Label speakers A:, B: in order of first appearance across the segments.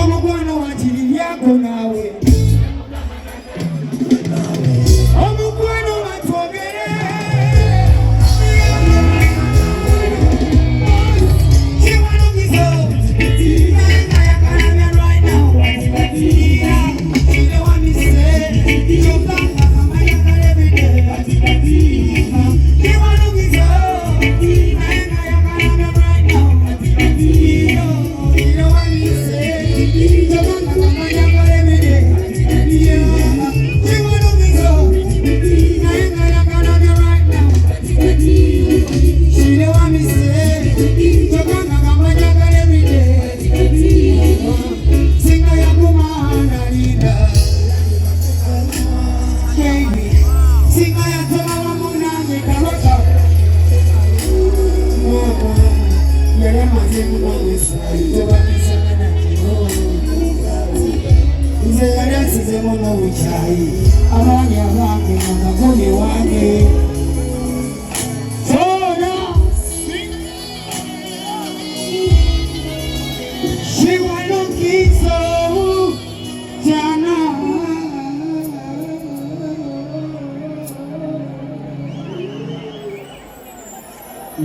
A: omugwana wakiri yako nawe omugwana watwogere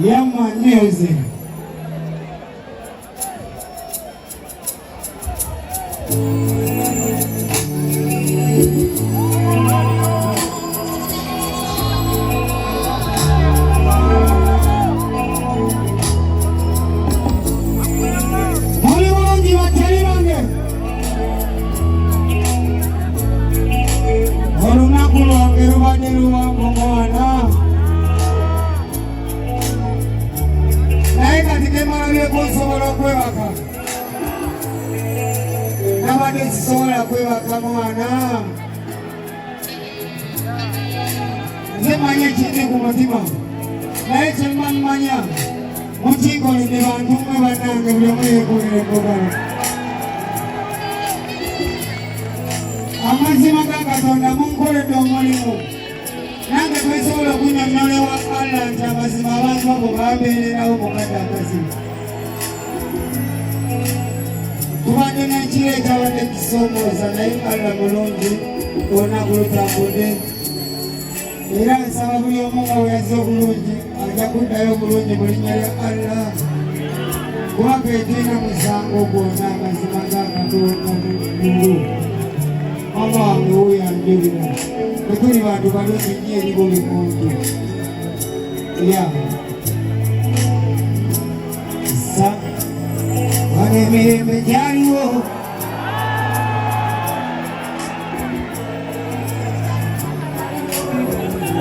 A: Yama music. Zemanya chini kumatima nae chemman manya muchi koni de bantu me banange blemwe kuni kogana amazima kanga tonda munkole domolimu nange kwesobola kunyonnyola wa Allah nti amazima abantu abo babeererawo mukadde akazima kubadde nekireeta wadde kisomooza naye Allah mulungi olunaku lutambudde era nsaba buli omu nga bweyazza obulungi ajja kuddayo obulungi mu linnya lya Allah kubanga eteena musango gwonna amazima ga Katonda mulu mama wange wuyanjulira tetuli bantu balungi nnyo eri buli muntu ya sa wano emirembe gyaliwo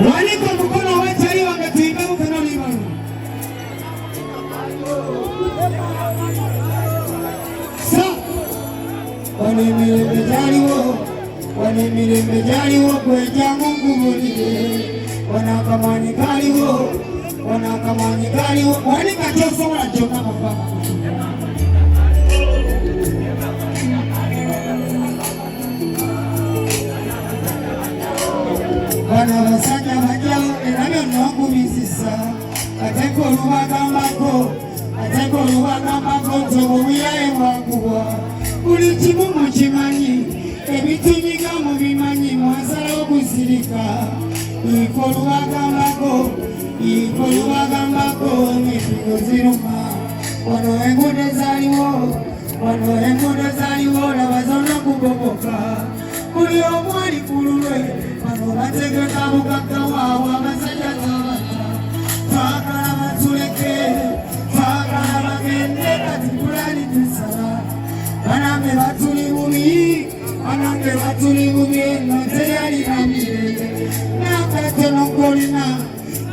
A: waliko mukono wetali wange tuyimbe mukeno limano sa wano emirembe gyaliwo kwejangu nkubulire wano akamanyi kaliwo wali katyosobola kyonna muvama bano abasajja bajjawo era byonna okubizisa ateko olubagambako nti obubuyaye bwakubwa buli kimu mukimanyi ebitunyiga mubimanyi mwasalawo okuzirika iko olubagambako n'endigo ziruma wano enguudo zaaliwo laba zonna kugogoka buli omu ali ku lulwe bano bategeka bugaggawaabo abasajja tabata twagala batuleke twagala bagende kati tulali tusala banange batuli bubi eno teyalina mirembe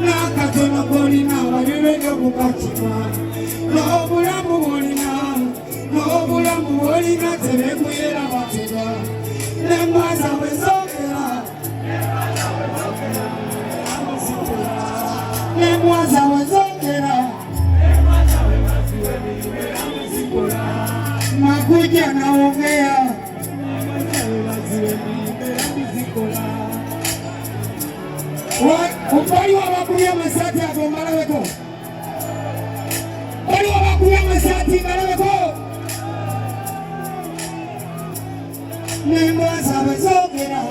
A: n'akatono golina walirwedde okukakima n'obulamu bwolina tebekuyera batuga n'embwaza bwe zogera nakuja naongea bali wabakubya amasati ago mbalabeko nembwa zaabwe zoogera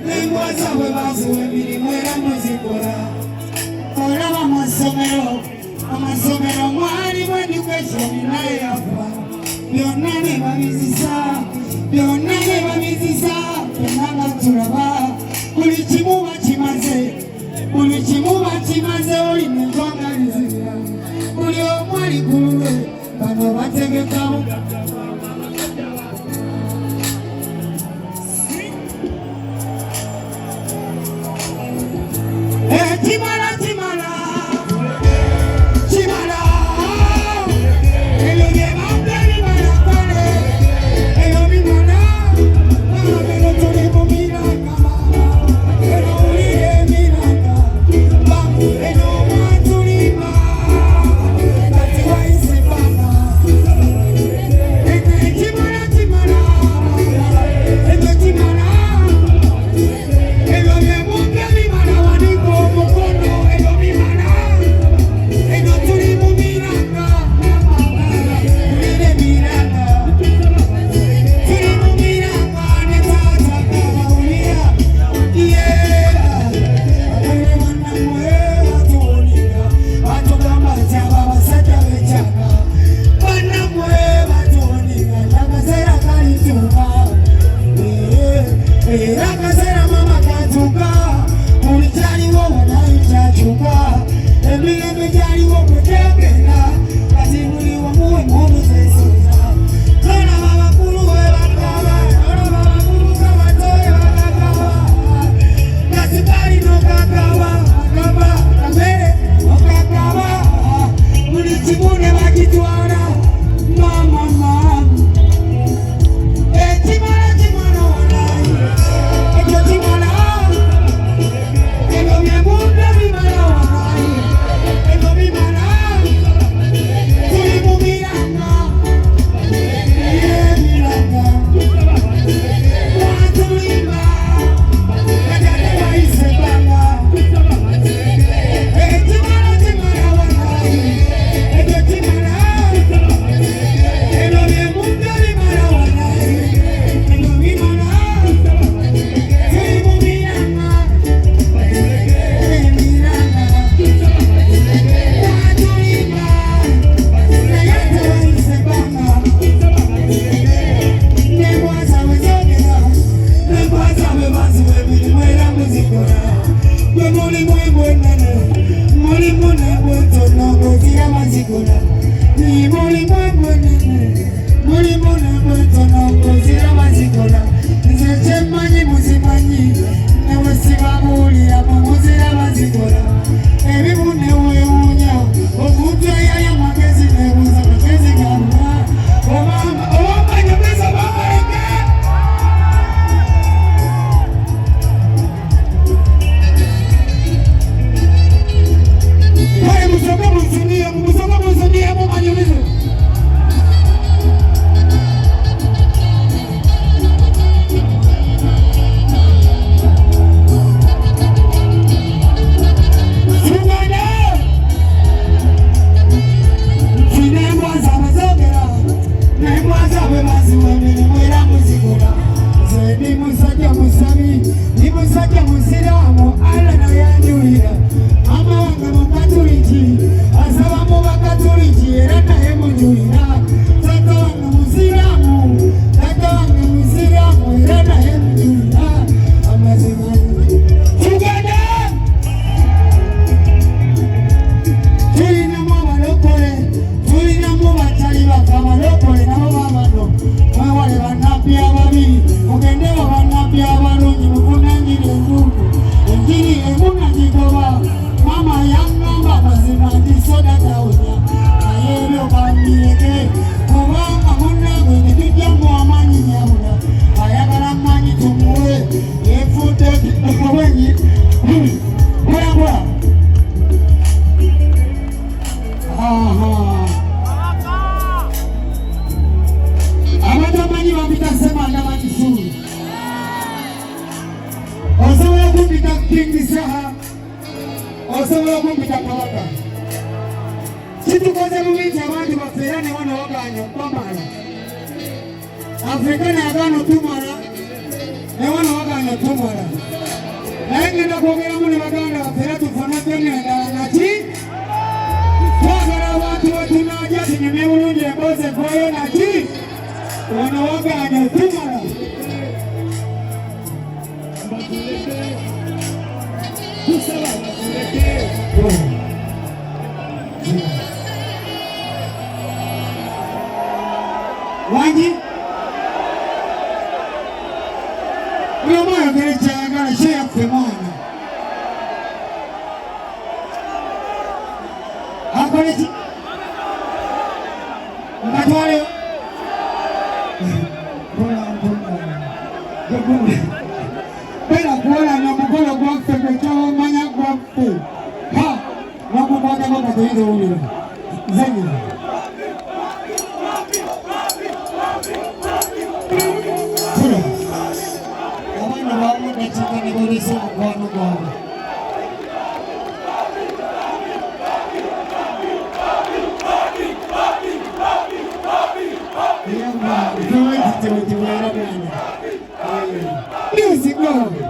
A: nembwa zaabwe baziwa emirimu era muzikola olaba amasomero mwalimu edukesheni naye yafa byonna ne babizisa byonna nga tulaba buli kimu bakimaze olina enkwanga lizibira buli omu ali ku lulwe bano bategekawo kimala ebyo bye bambe bimala kale ebyo bimala abero tuli mu miranga eno ulire emiranga eno mwatulima kati wayise bana ebyo kimala ebyo kimala ebyo bye bambe bimala waniko omukono ebyo bimala eno tuli mu miranga ulire emiranga tuli mu miranga ne taata kabawulira abale bannamwe batuwulira batugamba nti abo abasajja b'ekyaka bannamwe batuwulira akaseera kalituuka era akaseera mama katuuka buli kyaliwo wanayi kyakyuka emirembe gyaliwo kutegenda kati buli wamu emundu zesuuza nolaba abakulu we bagaba nolaba abavubuka bato we bagagaba kati balina okagaba agaba kamere okagaba buli kimu ne bagitwala mama ekimala wanayi ekyo kimala ebyo bye bumbe bimala wanayi ebyo bimala tuli mu miranga emiranga mwatulimba edade bayise banga ekimala wanayi ebyo kimala ebyo bye bumbe bimala wanayi ebyo bimala tuli mu miranga emiranga mwatulimba naye tebayise banga nembwa zaabwe zoogera nembwa zaabwe baziwa emirimu era muzikola gwe mulimu egw'ennene mulimu n'egw'entono ng'ozira bazikola mulimu egw'ennene mulimu n'egw'entono ng'ozira bazikola nze kyemmanyi muzimanyi ne bwe sibabuulira mwe muzira bazikola ebimu ne weewuunya omuntu eyali amagezi neebuuza magezi gamba obamanyameza bamaleke kale musoke munsunie mumanyirize Uganda nembwa zaabwe zoogera nembwa zaabwe baziwa emirimu era muzikola nze ndi musajja musabi ndi musajja musiraamu Allah naye anjulira mama wange mukatuliki asaba mu bakatuliki era naye munjulira taata wange musiraamu era naye munjulira amazima Uganda tulinamu abalokole tulinamu batali baka abalokole nabo babano mwewale bannabbi ababi mugende wa bannabbi abalungi muvunanyira enjiri emu nagigoba mama yaŋŋamba mazima ndi soda tawunya naye ebyo banyireke kubanga munnange ne tujjamu amanyi nyabula ayagala mmanyi tumuwe yefudde owenyi bulabula abatamanyi bapita semanda bakisuulu osobola kumpita King Saha osobola kumpita Kabaka kitukoze bulungi abantu baffe era ne wano wagaanya bamala Afrika n'agaana tumala newana wagana tumala naye ngenda kwogeramu ne baganda baffe era tufanadde nendala naki twagala abantu wetunajja tunyumye bulungi emboozi ekwayo naki ono waganya tumala wangi buli omu ayogera ekyayagala kyeyaffe mwana akole ki mbatwale bera kuwolanya omukolo gwaffe gwekyawamanya gwaffe nakukwatako katuyinza owulira zenyina abaana bamu bakiika ne balesa omukwano gwabwe Music go!